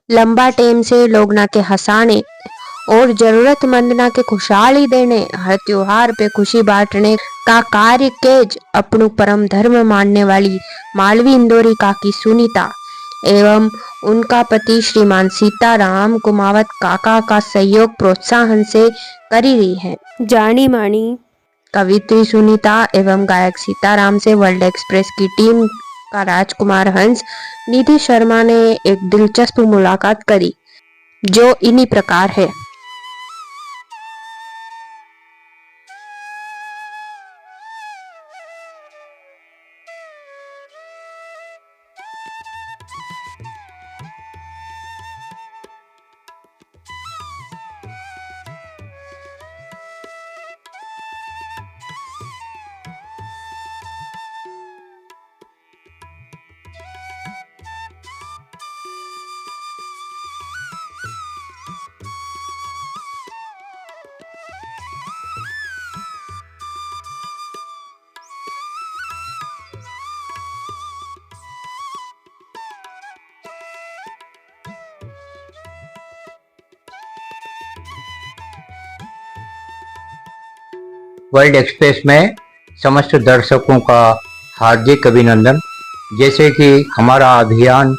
लंबा टाइम से लोग ना के हंसाने और जरूरतमंद ना के खुशहाली देने, हर त्योहार पे खुशी बांटने का कार्य केज अपनु परम धर्म मानने वाली मालवी इंदौरी काकी सुनीता एवं उनका पति श्रीमान सीताराम कुमावत काका का सहयोग प्रोत्साहन से करी रही है। जानी मानी कवित्री सुनीता एवं गायक सीताराम से वर्ल्ड एक्सप्रेस की टीम का राजकुमार हंस निधि शर्मा ने एक दिलचस्प मुलाकात करी जो इन्हीं प्रकार है। वर्ल्ड एक्सप्रेस में समस्त दर्शकों का हार्दिक अभिनंदन। जैसे कि हमारा अभियान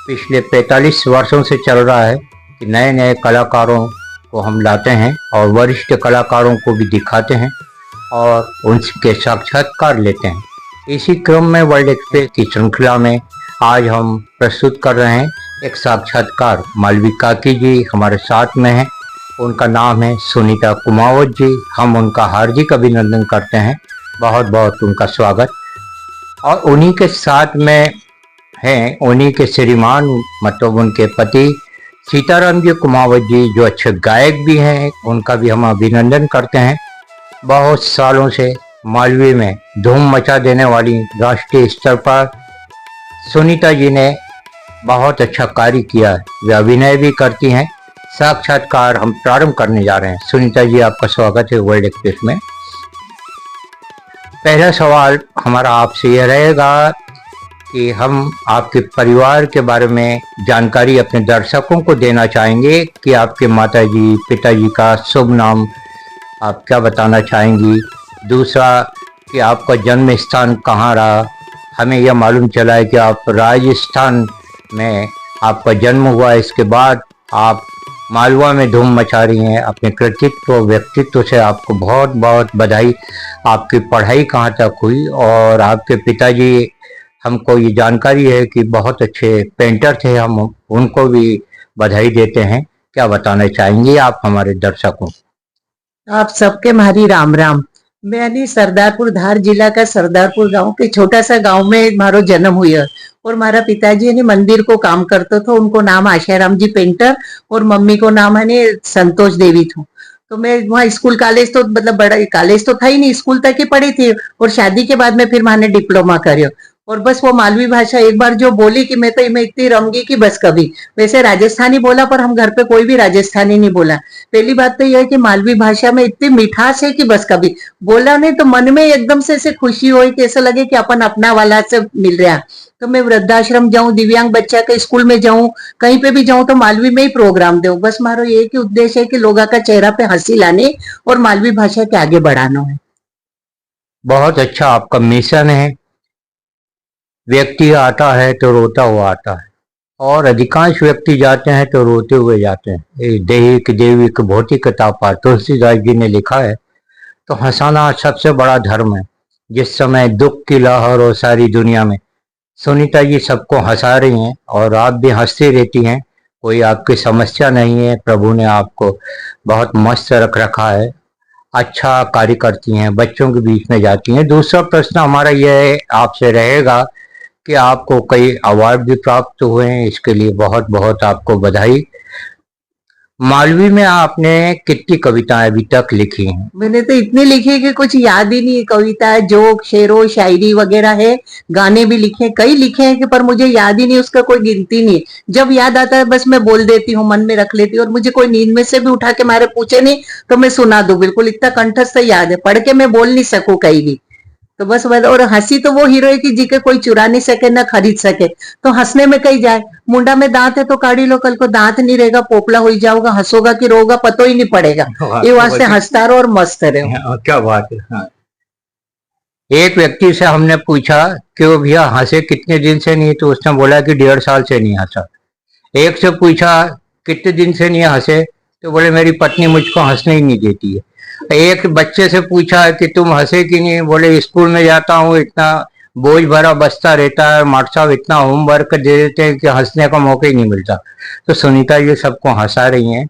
पिछले 45 वर्षों से चल रहा है कि नए नए कलाकारों को हम लाते हैं और वरिष्ठ कलाकारों को भी दिखाते हैं और उनके साक्षात्कार लेते हैं। इसी क्रम में वर्ल्ड एक्सप्रेस की श्रृंखला में आज हम प्रस्तुत कर रहे हैं एक साक्षात्कार। मालवी काकी जी हमारे साथ में हैं, उनका नाम है सुनीता कुमावत जी। हम उनका हार्दिक अभिनंदन करते हैं, बहुत बहुत उनका स्वागत। और उन्हीं के साथ में हैं उन्हीं के श्रीमान मतलब उनके पति सीताराम जी कुमावत जी जो अच्छे गायक भी हैं, उनका भी हम अभिनंदन करते हैं। बहुत सालों से मालवी में धूम मचा देने वाली राष्ट्रीय स्तर पर सुनीता जी ने बहुत अच्छा कार्य किया है, वे अभिनय भी करती हैं। साक्षात्कार हम प्रारंभ करने जा रहे हैं। सुनीता जी आपका स्वागत है वर्ल्ड एक्सप्रेस में। पहला सवाल हमारा आपसे यह रहेगा कि हम आपके परिवार के बारे में जानकारी अपने दर्शकों को देना चाहेंगे कि आपके माताजी पिताजी का शुभ नाम आप क्या बताना चाहेंगी। दूसरा कि आपका जन्म स्थान कहाँ रहा। हमें यह मालूम चला है कि आप राजस्थान में आपका जन्म हुआ, इसके बाद आप मालवा में धूम मचा रही हैं। अपने कृतित्व व्यक्तित्व से आपको बहुत बहुत बधाई। आपकी पढ़ाई कहाँ तक हुई और आपके पिताजी, हमको ये जानकारी है कि बहुत अच्छे पेंटर थे, हम उनको भी बधाई देते हैं। क्या बताना चाहेंगे आप हमारे दर्शकों। आप सबके मारी राम राम। मैंने सरदारपुर धार जिला का सरदारपुर गांव के छोटा सा गांव में मारो जन्म हुआ और मारा पिताजी ने मंदिर को काम करते थे। उनको नाम आशाराम जी पेंटर और मम्मी को नाम है संतोष देवी थो। तो मैं वहाँ स्कूल कॉलेज तो मतलब बड़ा कॉलेज तो था ही नहीं, स्कूल तक ही पढ़ी थी और शादी के बाद में फिर मैंने डिप्लोमा करियो। और बस वो मालवी भाषा एक बार जो बोली कि मैं तो मैं इतनी रमगी कि बस कभी। वैसे राजस्थानी बोला पर हम घर पे कोई भी राजस्थानी नहीं बोला। पहली बात तो यह है कि मालवी भाषा में इतनी मिठास है कि बस कभी बोला नहीं तो मन में एकदम से ऐसे खुशी हो कि ऐसा लगे कि अपन अपना वाला से मिल रहा। तो मैं वृद्धाश्रम जाऊं, दिव्यांग बच्चा के स्कूल में जाऊं, कहीं पे भी जाऊं तो मालवी में ही प्रोग्राम दूं। बस मारो ये कि उद्देश्य है कि लोगों का चेहरा पे हंसी लाने और मालवी भाषा के आगे बढ़ाना है। बहुत अच्छा आपका मिशन है। व्यक्ति आता है तो रोता हुआ आता है और अधिकांश व्यक्ति जाते हैं तो रोते हुए जाते हैं। दैहिक दैविक भौतिक तापा तुलसीदास जी ने लिखा है। तो हंसाना सबसे बड़ा धर्म है। जिस समय दुख की लहर हो सारी दुनिया में, सुनीता जी सबको हंसा रही हैं और आप भी हंसती रहती हैं। कोई आपकी समस्या नहीं है, प्रभु ने आपको बहुत मस्त रख रखा है। अच्छा कार्य करती हैं, बच्चों के बीच में जाती हैं। दूसरा प्रश्न हमारा यह आपसे रहेगा कि आपको कई अवार्ड भी प्राप्त हुए हैं, इसके लिए बहुत बहुत आपको बधाई। मालवी में आपने कितनी कविताएं अभी तक लिखी हैं? मैंने तो इतनी लिखी है कि कुछ याद ही नहीं। कविता जोक शेरो शायरी वगैरह है, गाने भी लिखे कई लिखे हैं कि पर मुझे याद ही नहीं, उसका कोई गिनती नहीं। जब याद आता है बस मैं बोल देती हूँ, मन में रख लेती हूँ और मुझे कोई नींद में से भी उठा के मारे पूछे नहीं तो मैं सुना दूं बिल्कुल, इतना कंठस्थ याद है। पढ़ के मैं बोल नहीं सकूं कहीं भी। तो बस और हंसी तो वो हीरो है कि जी के कोई चुरा नहीं सके ना खरीद सके, तो हंसने में कहीं जाए। मुंडा में दांत है तो काढ़ी लो, कल को दांत नहीं रहेगा पोपला हो जाओगा, हंसोगा कि रोगा पतो ही नहीं पड़ेगा। ये वास्ते हंसता रहो और मस्त रहो। हाँ, क्या बात है। हाँ। एक व्यक्ति से हमने पूछा कि वो भैया हंसे कितने दिन से नहीं, तो उसने बोला कि 1.5 साल से नहीं हंसा। एक से पूछा कितने दिन से नहीं हंसे, तो बोले मेरी पत्नी मुझको हंसने ही नहीं देती है। एक बच्चे से पूछा कि तुम हंसे कि नहीं, बोले स्कूल में जाता हूँ, इतना बोझ भरा बस्ता रहता है, मास्टर साहब इतना होमवर्क दे देते हैं कि हंसने का मौका ही नहीं मिलता। तो सुनीता जी सबको हंसा रही हैं,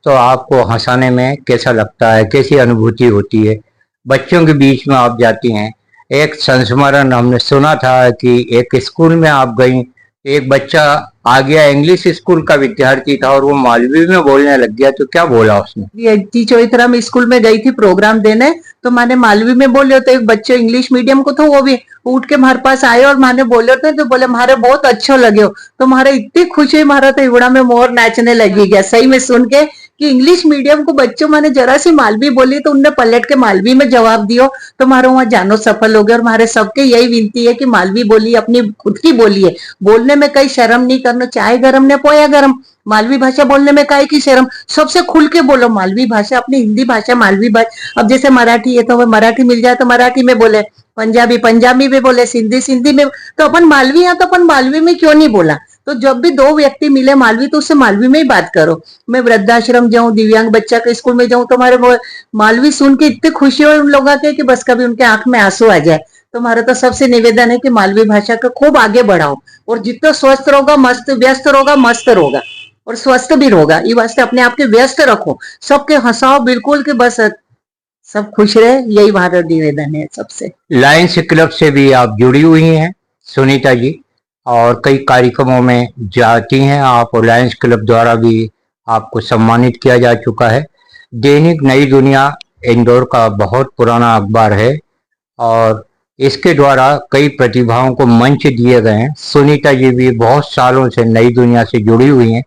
तो आपको हंसाने में कैसा लगता है, कैसी अनुभूति होती है? बच्चों के बीच में आप जाती हैं, एक संस्मरण हमने सुना था कि एक स्कूल में आप गई, एक बच्चा आ गया, इंग्लिश स्कूल का विद्यार्थी था और वो मालवी में बोलने लग गया, तो क्या बोला उसने? ये चौथरा में स्कूल में गई थी प्रोग्राम देने, तो माने मालवी में बोले तो एक बच्चे इंग्लिश मीडियम को, तो वो भी उठ के हमारे पास आए और माने बोले थे, तो बोले मारे बहुत अच्छा लगे हो। तो मारे इतनी खुशी, मारा तो इवड़ा में मोर नाचने लगी गया सही में सुन के कि इंग्लिश मीडियम को बच्चों माने जरा सी मालवी बोली तो उनने पलट के मालवी में जवाब दियो, तो मारो वहां जानो सफल हो गया। और हमारे सबके यही विनती है कि मालवी बोली अपनी खुद की बोली है, बोलने में कहीं शर्म नहीं करना, चाहे गरम ने पोया गरम। मालवी भाषा बोलने में काहे की शर्म, सबसे खुल के बोलो मालवी भाषा, अपनी हिंदी भाषा मालवी भाषा। अब जैसे मराठी है तो वो मराठी मिल जाए तो मराठी में बोले, पंजाबी पंजाबी में बोले, सिंधी सिंधी में, तो अपन मालवी है तो अपन मालवी में क्यों नहीं बोला। तो जब भी दो व्यक्ति मिले मालवी तो उससे मालवी में ही बात करो। मैं वृद्धाश्रम जाऊं, दिव्यांग बच्चा के स्कूल में जाऊं, तो हमारे मालवी सुन के इतनी खुशी हो उन लोगों के कि बस कभी उनके आंख में आंसू आ जाए। तो हमारा तो सबसे निवेदन है कि मालवी भाषा को खूब आगे बढ़ाओ, और जितना स्वस्थ रहोगा मस्त, व्यस्त रहोगा मस्त रहोगा, और स्वस्थ भी रहोगा। ये वास्ते अपने आप के व्यस्त रखो, सबके हंसाओ बिल्कुल कि बस सब खुश रहे, यही हमारा निवेदन है सबसे। लायंस क्लब से भी आप जुड़ी हुई हैं सुनीता जी, और कई कार्यक्रमों में जाती हैं आप, और लायंस क्लब द्वारा भी आपको सम्मानित किया जा चुका है। दैनिक नई दुनिया इंदौर का बहुत पुराना अखबार है, और इसके द्वारा कई प्रतिभाओं को मंच दिए गए हैं। सुनीता जी भी बहुत सालों से नई दुनिया से जुड़ी हुई हैं।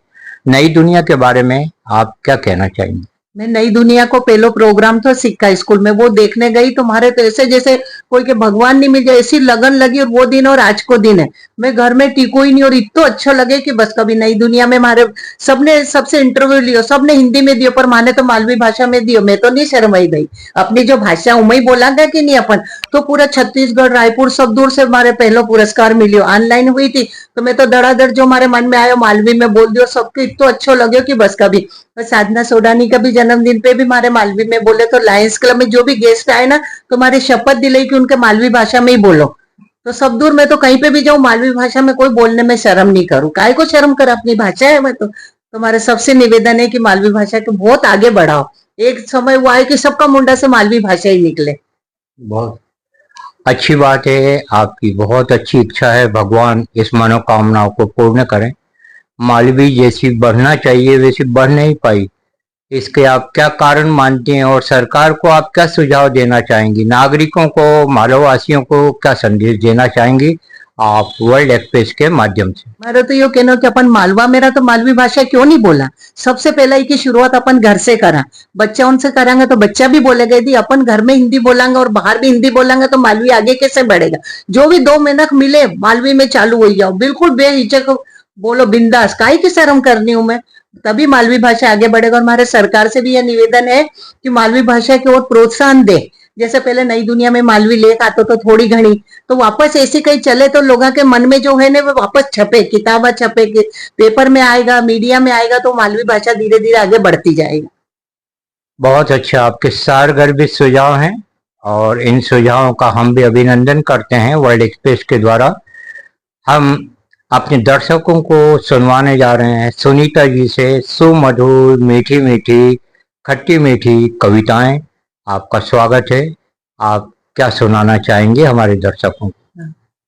नई दुनिया के बारे में आप क्या कहना चाहेंगे? मैं नई दुनिया को पहलो प्रोग्राम तो सीखा स्कूल में, वो देखने गई तो हमारे तो ऐसे जैसे कोई के भगवान नहीं मिल जाए, ऐसी लगन लगी। और वो दिन और आज को दिन है, मैं घर में टिको ही नहीं, और इतना अच्छा लगे कि बस कभी नई दुनिया में हमारे सबने सबसे इंटरव्यू लियो, सबने हिंदी में दियो, पर माने तो मालवी भाषा में दियो। मैं तो नहीं शर्माई गई, अपनी जो भाषा उमई बोला गया कि नहीं अपन, तो पूरा छत्तीसगढ़ रायपुर सब दूर से हमारे पहलो पुरस्कार मिलियो। ऑनलाइन हुई थी तो मैं तो धड़ाधड़ जो हमारे मन में आयो मालवी में बोल दियो, सबको इतना अच्छा लगे कि बस कभी। साधना सोडानी का भी जन्मदिन पे भी हमारे मालवी में बोले, तो लायंस क्लब में जो भी गेस्ट आए ना तो हमारी शपथ दिलाई कि उनके मालवी भाषा में ही बोलो। तो सब दूर मैं तो कहीं पे भी जाऊं मालवी भाषा में कोई बोलने में शर्म नहीं करूं, काहे को शर्म कर, अपनी भाषा है। मैं तो तुम्हारे सबसे निवेदन है कि मालवी भाषा को बहुत आगे बढ़ाओ। एक समय वो आए कि सबका मुंडा से मालवी भाषा ही निकले। बहुत अच्छी बात है, आपकी बहुत अच्छी इच्छा है, भगवान इस मनोकामनाओं को पूर्ण करें। मालवी जैसी बढ़ना चाहिए वैसी बढ़ नहीं पाई, इसके आप क्या कारण मानते हैं, और सरकार को आप क्या सुझाव देना चाहेंगी? नागरिकों को, मालववासियों को क्या संदेश देना चाहेंगी आप वर्ल्ड एक्सप्रेस के माध्यम से? मारो तो यो कहना कि अपन मालवा मेरा तो मालवी भाषा क्यों नहीं बोला। सबसे पहला की शुरुआत अपन घर से करा, बच्चा उनसे करांगे तो बच्चा भी बोलेगा। यदि अपन घर में हिंदी बोलेंगे और बाहर भी हिंदी बोलेंगे तो मालवी आगे कैसे बढ़ेगा। जो भी 2 मेहनत मिले मालवी में चालू हो जाओ, बिल्कुल बेहिचक बोलो, बिंदास, काहे की शर्म करनी हूं मैं, तभी मालवी भाषा आगे बढ़ेगा। और हमारे सरकार से भी यह निवेदन है कि मालवी भाषा की ओर प्रोत्साहन दे। जैसे पहले नई दुनिया में मालवी लेख आते तो थोड़ी घनी, तो वापस ऐसी कहीं चले तो लोगों के मन में जो है ना वो वापस छपे, किताबा छपे, पेपर में आएगा, मीडिया में आएगा, तो मालवी भाषा धीरे धीरे आगे बढ़ती जाएगी। बहुत अच्छा, आपके सारगर्भित सुझाव हैं, और इन सुझावों का हम भी अभिनंदन करते हैं वर्ल्ड एक्सप्रेस के द्वारा। हम अपने दर्शकों को सुनवाने जा रहे हैं सुनीता जी से सुमधुर, मीठी मीठी, खट्टी मीठी कविताएं। आपका स्वागत है, आप क्या सुनाना चाहेंगे हमारे दर्शकों को?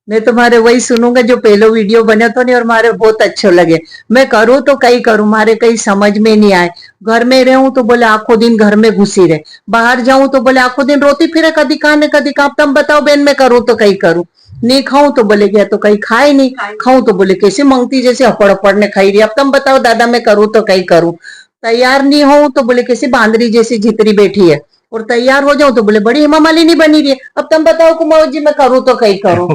मैं तुम्हारे वही सुनूंगा जो पहले वीडियो बने तो नहीं, और मारे बहुत अच्छे लगे। मैं करूँ तो कहीं करूँ, मारे कहीं समझ में नहीं आए। घर में रहूं तो बोले आखों दिन घर में घुसी रहे, बाहर जाऊं तो बोले आखों दिन रोती फिरे, कदी खाने कदी कहाँ। तुम बताओ बेन, मैं करूँ तो कहीं करूँ, नहीं खाऊं तो बोले गया तो कहीं खाए नहीं, खाऊं तो बोले कैसे मांगती जैसे अपड़ अपड़ ने खाई रही। अब तुम बताओ दादा मैं करूँ तो कहीं करूँ, तैयार नहीं हो तो बोले कैसे बांदरी जैसी झितरी बैठी है। और तैयार हो जाऊं तो बोले बड़ी हेमा मालिनी बनी रही है। अब तुम बताओ कुमार जी मैं करूँ तो कहीं करूँ।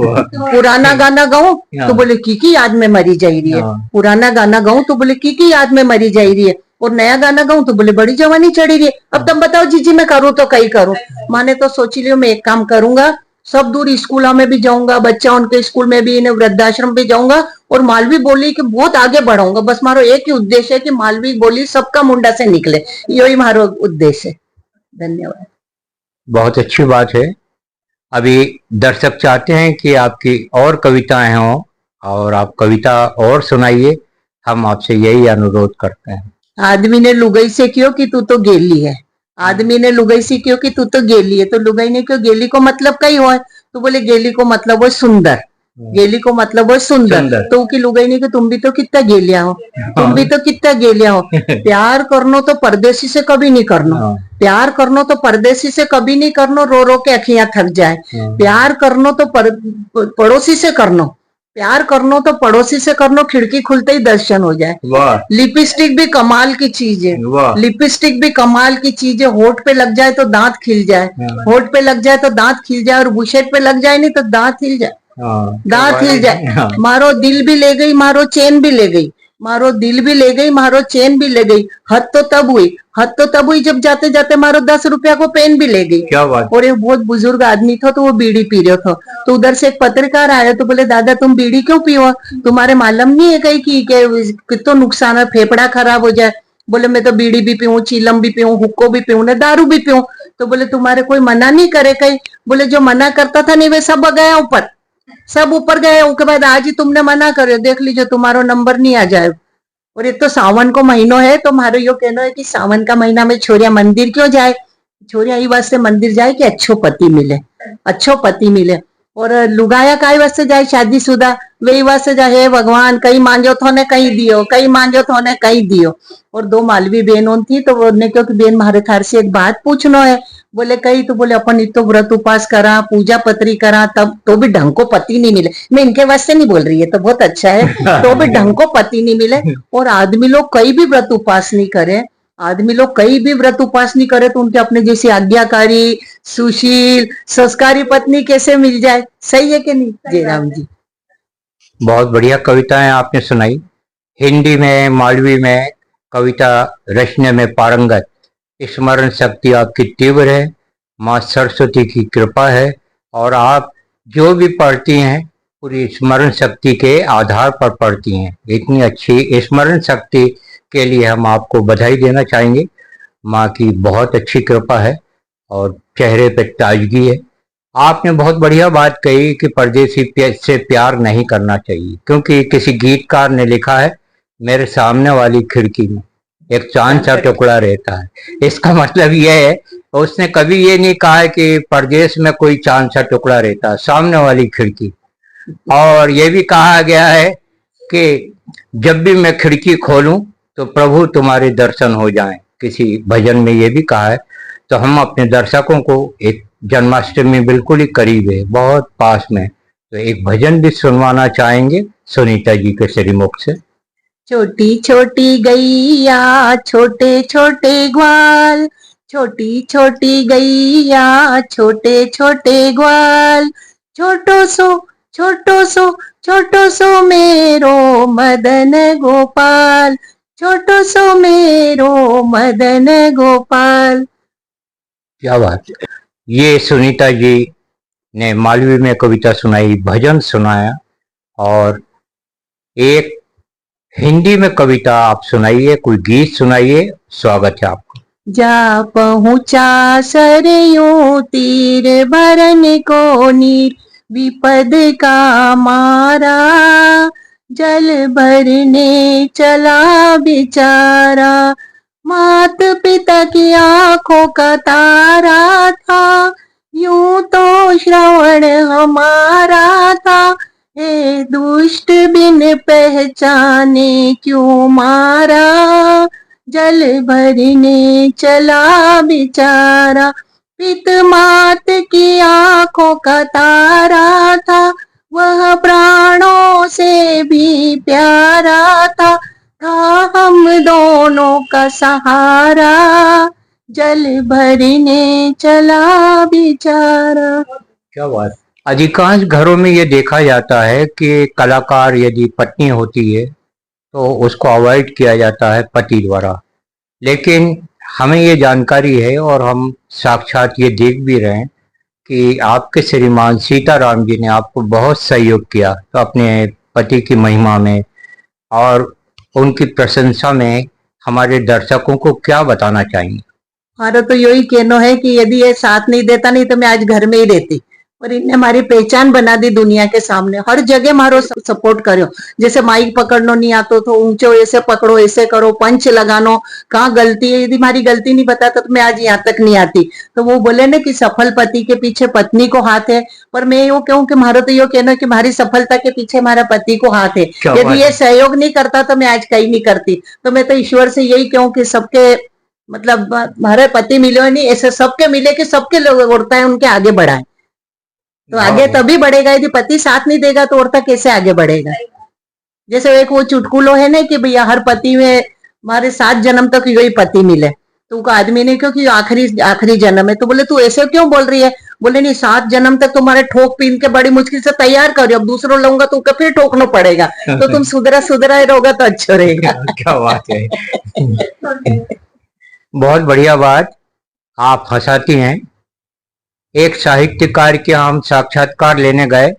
पुराना गाना गाऊं तो बोले की याद में मरी जा रही है। पुराना गाना गाऊं तो बोले की याद में मरी जा रही है। और नया गाना गाऊं तो बोले बड़ी जवानी चढ़ी रही है। अब तुम बताओ जीजी मैं करूँ तो कहीं करूँ। माने तो सोच लियो मैं एक काम करूंगा, सब दूर स्कूलों में भी जाऊंगा, बच्चा उनके स्कूल में भी, इन्हें वृद्धाश्रम भी जाऊंगा और मालवी बोली के बहुत आगे बढ़ाऊंगा। बस मारो एक ही उद्देश्य है कि मालवी बोली सबका मुंडा से निकले, यही मारो उद्देश्य है। धन्यवाद। बहुत अच्छी बात है। अभी दर्शक चाहते हैं कि आपकी और कविताएं हों और आप कविता और सुनाइए, हम आपसे यही अनुरोध करते हैं। आदमी ने लुगाई से क्यों कि तू तो गेली है। आदमी ने लुगाई से क्यों कि तू तो गेली है। तो लुगाई ने क्यों गेली को मतलब कई हो, तो बोले गेली को मतलब वो सुंदर। गेली को मतलब वो सुंदर। तो की लुगाई ने कि तुम भी तो कितना गेलिया हो, तुम भी तो कितना गेलिया हो। प्यार करनो तो परदेसी से कभी नहीं करनो। प्यार करनो तो परदेसी से कभी नहीं करनो, रो रो के अखियां थक जाए। प्यार करनो तो पड़ोसी से करनो। प्यार करनो तो पड़ोसी से करनो, खिड़की खुलते ही दर्शन हो जाए। लिपस्टिक भी कमाल की चीज है। लिपस्टिक भी कमाल की चीज है। होठ पे लग जाए तो दांत खिल जाए। होठ पे लग जाए तो दांत खिल जाए और बुशेट पे लग जाए नहीं तो दांत हिल जाए। दांत हिल जाए। मारो दिल भी ले गई, मारो चैन भी ले गई। मारो दिल भी ले गई, मारो चैन भी ले गई। हद तो तब हुई, हद तो तब हुई जब जाते जाते मारो 10 रुपया को पेन भी ले गई। क्या बात। और एक बहुत बुजुर्ग आदमी था तो वो बीड़ी पी रहा था। तो उधर से एक पत्रकार आया तो बोले दादा तुम बीड़ी क्यों पियो, तुम्हारे मालूम नहीं है कहीं की कितना नुकसान है, फेफड़ा खराब हो जाए। बोले मैं तो बीड़ी भी पीऊं, चीलम भी पीऊं, हुक्को भी पीऊं, ने दारू भी पीऊं। तो बोले तुम्हारे कोई मना नहीं करे कहीं। बोले जो मना करता था नहीं वे सब गया ऊपर, सब ऊपर गए। उसके बाद आज ही तुमने मना करो, देख लीजिए तुम्हारा नंबर नहीं आ जाए। और एक तो सावन को महीनो है तो मारो यो कहना है कि सावन का महीना में छोरिया मंदिर क्यों जाए। छोरिया ई वास्ते मंदिर जाए कि अच्छो पति मिले, अच्छो पति मिले। और लुगाया काय वास्ते जाए शादीशुदा, वे वास्ते जाए हे भगवान कहीं मांगो थो ने कहीं दियो, कहीं मांगो थो ने कहीं दियो। और 2 मालवी बहनों थी तो उन्हें क्यों कि बहन मारे थार से एक बात पूछनो है। बोले कहीं, तो बोले अपन इतो व्रत उपास करा, पूजा पत्री करा, तब तो भी ढंग को पति नहीं मिले। मैं इनके वास्ते नहीं बोल रही है तो बहुत अच्छा है, तो भी ढंग को पति नहीं मिले। और आदमी लोग कहीं भी व्रत उपास नहीं करे, आदमी लोग कहीं भी व्रत उपास नहीं करे तो उनके अपने जैसी आज्ञाकारी, सुशील, संस्कारी पत्नी कैसे मिल जाए। सही है कि नहीं जयराम जी। बहुत बढ़िया कविताएं आपने सुनाई। हिंदी में, मालवी में कविता रचने में पारंगत, स्मरण शक्ति आपकी तीव्र है, माँ सरस्वती की कृपा है और आप जो भी पढ़ती हैं पूरी स्मरण शक्ति के आधार पर पढ़ती हैं। इतनी अच्छी स्मरण शक्ति के लिए हम आपको बधाई देना चाहेंगे। माँ की बहुत अच्छी कृपा है और चेहरे पे ताजगी है। आपने बहुत बढ़िया बात कही कि परदेसी से प्यार नहीं करना चाहिए, क्योंकि किसी गीतकार ने लिखा है मेरे सामने वाली खिड़की में एक चांद सा टुकड़ा रहता है। इसका मतलब यह है, उसने कभी ये नहीं कहा है कि परदेश में कोई चांद सा टुकड़ा रहता है, सामने वाली खिड़की। और ये भी कहा गया है कि जब भी मैं खिड़की खोलूं तो प्रभु तुम्हारे दर्शन हो जाएं, किसी भजन में ये भी कहा है। तो हम अपने दर्शकों को, एक जन्माष्टमी बिल्कुल ही करीब है, बहुत पास में, तो एक भजन भी सुनवाना चाहेंगे सुनीता जी के श्रीमुख से। छोटी छोटी गैया छोटे छोटे ग्वाल, छोटी छोटी गैया छोटे छोटे ग्वाल, छोटो सो छोटो सो छोटो सो मेरो मदन गोपाल, छोटो सो मेरो मदन गोपाल। क्या बात है। ये सुनीता जी ने मालवी में कविता सुनाई, भजन सुनाया और एक हिंदी में कविता आप सुनाइए, कोई गीत सुनाइए। स्वागत है आपको। जा पहुंचा सरयू तीर भरन को नीर, विपद का मारा जल भरने चला बेचारा। मात पिता की आंखों का तारा था, यूं तो श्रवण हमारा था। हे दुष्ट बिन पहचाने क्यों मारा, जल भरने चला बेचारा। पित मात की आंखों का तारा था, वह प्राणों से भी प्यारा था हम दोनों का सहारा। जल भरने चला बेचारा। क्या बात। अधिकांश घरों में ये देखा जाता है कि कलाकार यदि पत्नी होती है तो उसको अवॉइड किया जाता है पति द्वारा, लेकिन हमें ये जानकारी है और हम साक्षात ये देख भी रहे हैं कि आपके श्रीमान सीताराम जी ने आपको बहुत सहयोग किया, तो अपने पति की महिमा में और उनकी प्रशंसा में हमारे दर्शकों को क्या बताना चाहेंगे? हमारा तो यही कहना है कि यदि ये साथ नहीं देता नहीं तो मैं आज घर में ही रहती। और इनने हमारी पहचान बना दी दुनिया के सामने, हर जगह मारो सपोर्ट करो। जैसे माइक पकड़नो नहीं आतो तो ऊंचो ऐसे पकड़ो, ऐसे करो, पंच लगानो, कहाँ गलती है, यदि हमारी गलती नहीं बताता तो मैं आज यहाँ तक नहीं आती। तो वो बोले ना कि सफल पति के पीछे पत्नी को हाथ है, पर मैं यो कहूँ कि मारो तो यो कहना कि हमारी सफलता के पीछे हमारा पति को हाथ है। क्या बात यदि ये है। सहयोग नहीं करता तो मैं आज कहीं नहीं करती। तो मैं तो ईश्वर से यही कहूँ कि सबके मतलब हमारे पति मिले नहीं, ऐसे सबके मिले कि सबके लोग औरतें उनके आगे बढ़ाए, तो आगे वाह, तभी बढ़ेगा। यदि पति साथ नहीं देगा तो औरता कैसे आगे बढ़ेगा। जैसे एक वो चुटकुलो है ना कि भैया हर पति में हमारे 7 जन्म तक यही पति मिले, तो उनका आदमी ने क्यों कि आखिरी आखिरी जन्म है। तो बोले तू ऐसे क्यों बोल रही है? बोले नहीं, 7 जन्म तक तुम्हारे ठोक पीन के बड़ी मुश्किल से तैयार करो, अब दूसरों लूंगा तो फिर ठोकना पड़ेगा, तो तुम सुधरा सुधरा रहोगा तो अच्छा रहेगा। क्या बात है। बहुत बढ़िया बात। आप हंसाती हैं। एक साहित्यकार के हम साक्षात्कार लेने गए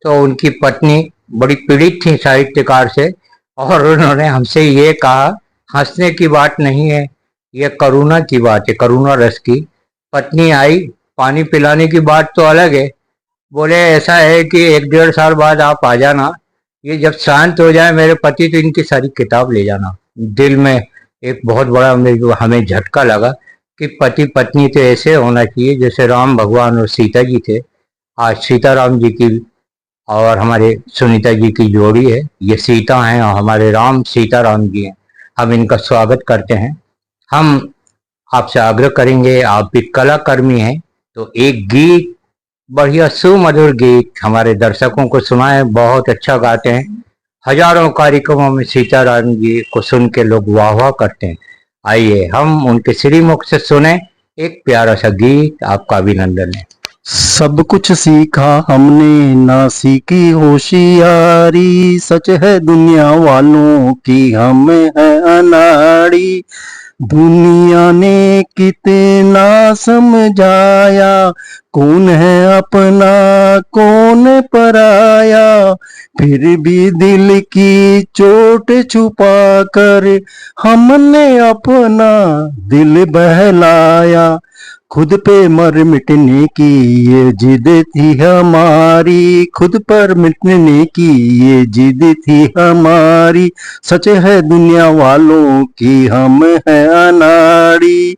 तो उनकी पत्नी बड़ी पीड़ित थी साहित्यकार से, और उन्होंने हमसे ये कहा, हंसने की बात नहीं है, ये करुणा की बात है, करुणा रस की। पत्नी आई, पानी पिलाने की बात तो अलग है। बोले ऐसा है कि 1-1.5 साल बाद आप आ जाना, ये जब शांत हो जाए मेरे पति तो इनकी सारी किताब ले जाना। दिल में एक बहुत बड़ा हमें झटका लगा कि पति पत्नी तो ऐसे होना चाहिए जैसे राम भगवान और सीता जी थे। आज सीताराम जी की और हमारे सुनीता जी की जोड़ी है, ये सीता हैं और हमारे राम सीताराम जी हैं। हम इनका स्वागत करते हैं। हम आपसे आग्रह करेंगे, आप भी कलाकर्मी हैं, तो एक गीत, बढ़िया सुमधुर गीत हमारे दर्शकों को सुनाएं। बहुत अच्छा गाते हैं। हजारों कार्यक्रमों में सीताराम जी को सुन के लोग वाह वाह करते हैं। आइए हम उनके श्रीमुख से सुने एक प्यारा सा गीत। आपका अभिनंदन है। सब कुछ सीखा हमने ना सीखी होशियारी, सच है दुनिया वालों की हम है अनाड़ी। दुनिया ने कितना समझाया, कौन है अपना कौन पराया, फिर भी दिल की चोट छुपा कर हमने अपना दिल बहलाया। खुद पे मर मिटने की ये जिद थी हमारी, खुद पर मिटने की ये जिद थी हमारी, सच है दुनिया वालों की हम है अनाड़ी।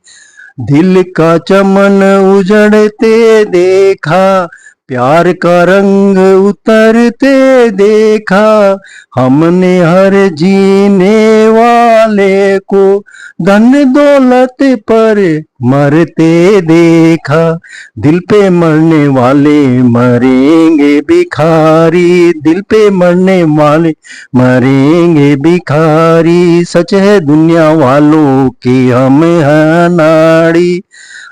दिल का चमन उजड़ते देखा, प्यार का रंग उतरते देखा, हमने हर जीने वाले को धन दौलत पर मरते देखा। दिल पे मरने वाले मरेंगे भिखारी, दिल पे मरने वाले मरेंगे भिखारी, सच है दुनिया वालों की हम है नाड़ी।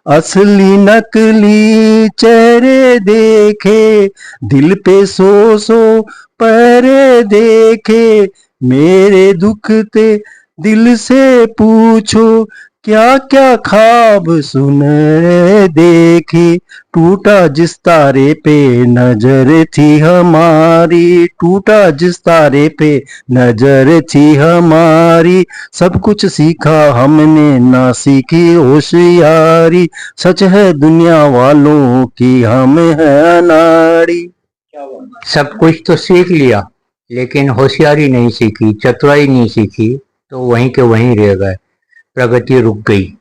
असली नकली चेहरे देखे, दिल पे सौ पहरे देखे, मेरे दुखते दिल से पूछो क्या क्या ख्वाब सुने देखे। टूटा जिस तारे पे नजर थी हमारी, टूटा जिस तारे पे नजर थी हमारी, सब कुछ सीखा हमने ना सीखी होशियारी, सच है दुनिया वालों की हम है अनाड़ी। सब कुछ तो सीख लिया लेकिन होशियारी नहीं सीखी, चतुराई नहीं सीखी, तो वहीं के वहीं रह गए, प्रगति रुक गई।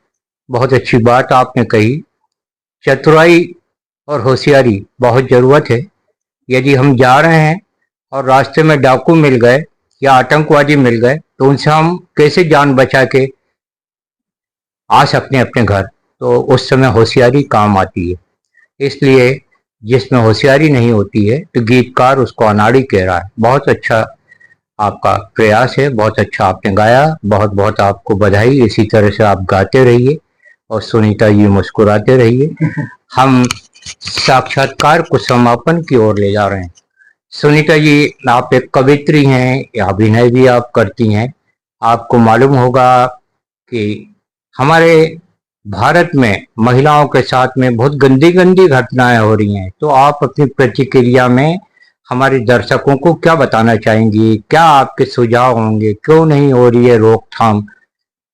बहुत अच्छी बात आपने कही। चतुराई और होशियारी बहुत जरूरत है। यदि हम जा रहे हैं और रास्ते में डाकू मिल गए या आतंकवादी मिल गए तो उनसे हम कैसे जान बचा के आ सकते हैं अपने घर, तो उस समय होशियारी काम आती है। इसलिए जिसमें होशियारी नहीं होती है तो गीतकार उसको अनाड़ी कह रहा है। बहुत अच्छा आपका प्रयास है, बहुत अच्छा आपने गाया, बहुत बहुत आपको बधाई। इसी तरह से आप गाते रहिए और सुनीता जी मुस्कुराते रहिए। हम साक्षात्कार को समापन की ओर ले जा रहे हैं। सुनीता जी, आप एक कवित्री हैं, अभिनय भी आप करती हैं। आपको मालूम होगा कि हमारे भारत में महिलाओं के साथ में बहुत गंदी गंदी घटनाएं हो रही हैं, तो आप अपनी प्रतिक्रिया में हमारे दर्शकों को क्या बताना चाहेंगी? क्या आपके सुझाव होंगे? क्यों नहीं हो रही है रोकथाम?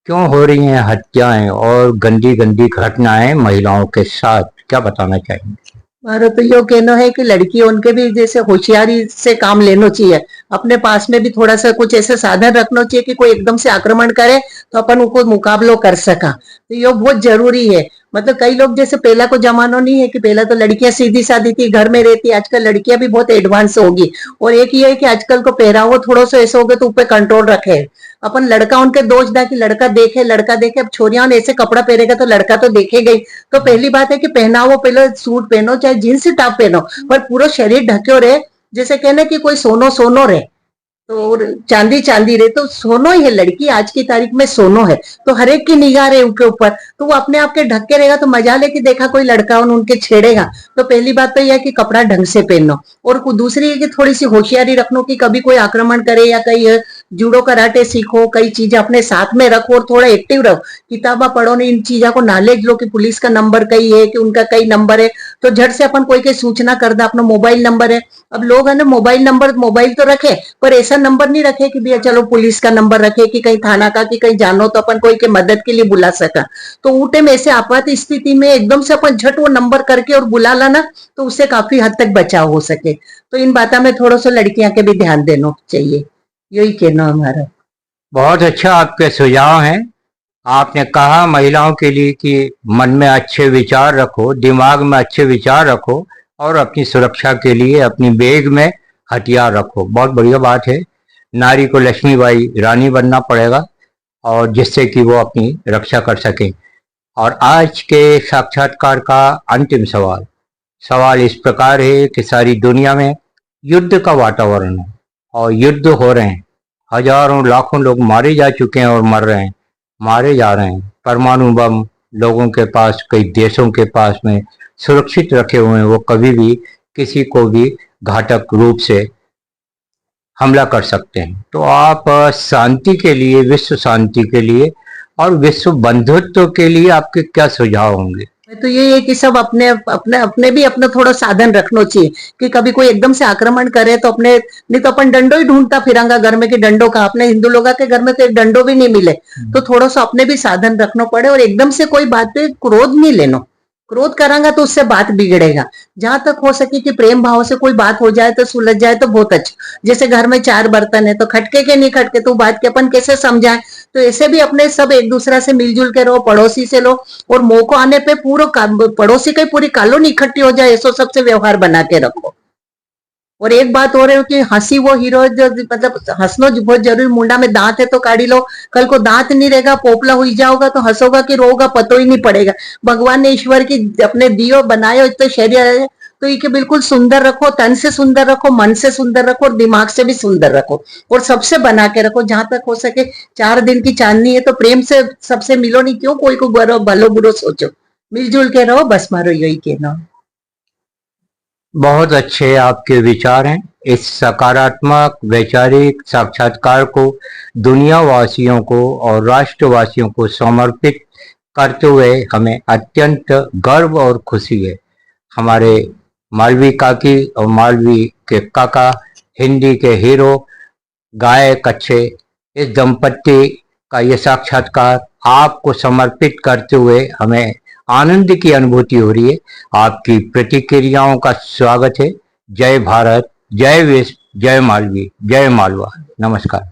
क्यों हो रही हैं हत्याएं और गंदी गंदी घटनाएं महिलाओं के साथ? क्या बताना चाहेंगे? मारो तो यो कहना है कि लड़की उनके भी जैसे होशियारी से काम लेना चाहिए। अपने पास में भी थोड़ा सा कुछ ऐसे साधन रखना चाहिए कि कोई एकदम से आक्रमण करे तो अपन उनको मुकाबलो कर सका। तो यो बहुत जरूरी है। मतलब कई लोग जैसे पहला को जमाना नहीं है कि पहला तो लड़कियां सीधी सादी थी, घर में रहती। आजकल लड़कियां भी बहुत एडवांस होगी। और एक ये है कि आजकल को पहरावो थोड़ा सा ऐसा हो गया तो ऊपर कंट्रोल रखे। अपन लड़का उनके दोष दा कि लड़का देखे। अब छोरियां ने ऐसे कपड़ा पहनेगा तो लड़का तो देखेगा ही। तो पहली बात है कि पहनावो, पहले सूट पहनो चाहे जींस टॉप पहनो, पर पूरा शरीर ढक्यो रहे। जैसे कहना कि कोई सोनो सोनो रहे तो और चांदी चांदी रहे, तो सोनो ही है। लड़की आज की तारीख में सोनो है, तो हर एक की निगाह रहे उनके ऊपर, तो वो अपने आप के ढक के रहेगा तो मजा ले कि देखा कोई लड़का उनके छेड़ेगा। तो पहली बात तो यह है कि कपड़ा ढंग से पहनो। और दूसरी है कि थोड़ी सी होशियारी रखनो कि कभी कोई आक्रमण करे या कहीं जूडो कराटे सीखो, कई चीजें अपने साथ में रखो और थोड़ा एक्टिव रहो। किताबा पढ़ो, नहीं इन चीजों को नॉलेज लो कि पुलिस का नंबर कई है, कि उनका कई नंबर है, तो झट से अपन कोई के सूचना कर दे। अपना मोबाइल नंबर है, अब लोग है ना मोबाइल नंबर, मोबाइल तो रखे पर ऐसा नंबर नहीं रखे कि भैया चलो पुलिस का नंबर रखे कि कहीं थाना का, कि कहीं जानो तो अपन कोई के मदद के लिए बुला सका। तो ऊटे में ऐसे आपात स्थिति में एकदम से अपन झट वो नंबर करके और बुला लाना, तो उससे काफी हद तक बचाव हो सके। तो इन बातों में थोड़ा सा लड़कियां के भी ध्यान देना चाहिए, यही कहना हमारा। बहुत अच्छा आपके सुझाव हैं। आपने कहा महिलाओं के लिए कि मन में अच्छे विचार रखो, दिमाग में अच्छे विचार रखो और अपनी सुरक्षा के लिए अपनी बैग में हथियार रखो। बहुत बढ़िया बात है। नारी को लक्ष्मीबाई रानी बनना पड़ेगा और जिससे कि वो अपनी रक्षा कर सके। और आज के साक्षात्कार का अंतिम सवाल इस प्रकार है कि सारी दुनिया में युद्ध का वातावरण है और युद्ध हो रहे हैं। हजारों लाखों लोग मारे जा चुके हैं और मर रहे हैं, मारे जा रहे हैं। परमाणु बम लोगों के पास, कई देशों के पास में सुरक्षित रखे हुए हैं। वो कभी भी किसी को भी घातक रूप से हमला कर सकते हैं। तो आप शांति के लिए, विश्व शांति के लिए और विश्व बंधुत्व के लिए आपके क्या सुझाव होंगे? तो ये है कि सब अपने अपने अपने भी अपना थोड़ा साधन रखना चाहिए कि कभी कोई एकदम से आक्रमण करे तो अपने, नहीं तो अपन डंडो ही ढूंढता फिरांगा घर में कि डंडो का। अपने हिंदू लोगों के घर में तो एक डंडो भी नहीं मिले। तो थोड़ा सा अपने भी साधन रखना पड़े और एकदम से कोई बात पे क्रोध नहीं लेना। क्रोध करांगा तो उससे बात बिगड़ेगा। जहां तक हो सके कि प्रेम भाव से कोई बात हो जाए तो सुलझ जाए तो बहुत अच्छा। जैसे घर में 4 बर्तन है तो खटके के नहीं खटके तो बात के अपन कैसे समझाएं। तो ऐसे भी अपने सब एक दूसरा से मिलजुल के रहो, पड़ोसी से लो, और मौको आने पे पूरा पड़ोसी की पूरी कॉलोनी इकट्ठी हो जाए, ऐसा सबसे व्यवहार बना के रखो। और एक बात और है कि हंसी वो हीरो, जो मतलब हंसना बहुत जरूरी। मुंडा में दांत है तो काढ़ी लो, कल को दांत नहीं रहेगा, पोपला हुई जाओगा तो हंसोगा कि रोगा पतो ही नहीं पड़ेगा। भगवान ने ईश्वर की अपने दियो बनाए तो शरीर है, तो ये बिल्कुल सुंदर रखो, तन से सुंदर रखो, मन से सुंदर रखो और दिमाग से भी सुंदर रखो और सबसे बना के रखो। जहां तक हो सके 4 दिन की चांदनी है तो प्रेम से सबसे मिलो, नहीं क्यों कोई को भलो बुरो सोचो, मिलजुल के रहो। बस मारो यही कहना। बहुत अच्छे आपके विचार हैं। इस सकारात्मक वैचारिक साक्षात्कार को दुनिया वासियों को और राष्ट्रवासियों को समर्पित करते हुए हमें अत्यंत गर्व और खुशी है। हमारे मालवी काकी और मालवी के काका, हिंदी के हीरो, गायक अच्छे, इस दंपत्ति का ये साक्षात्कार आपको समर्पित करते हुए हमें आनंद की अनुभूति हो रही है। आपकी प्रतिक्रियाओं का स्वागत है। जय भारत, जय विश्व, जय मालवी, जय मालवा। नमस्कार।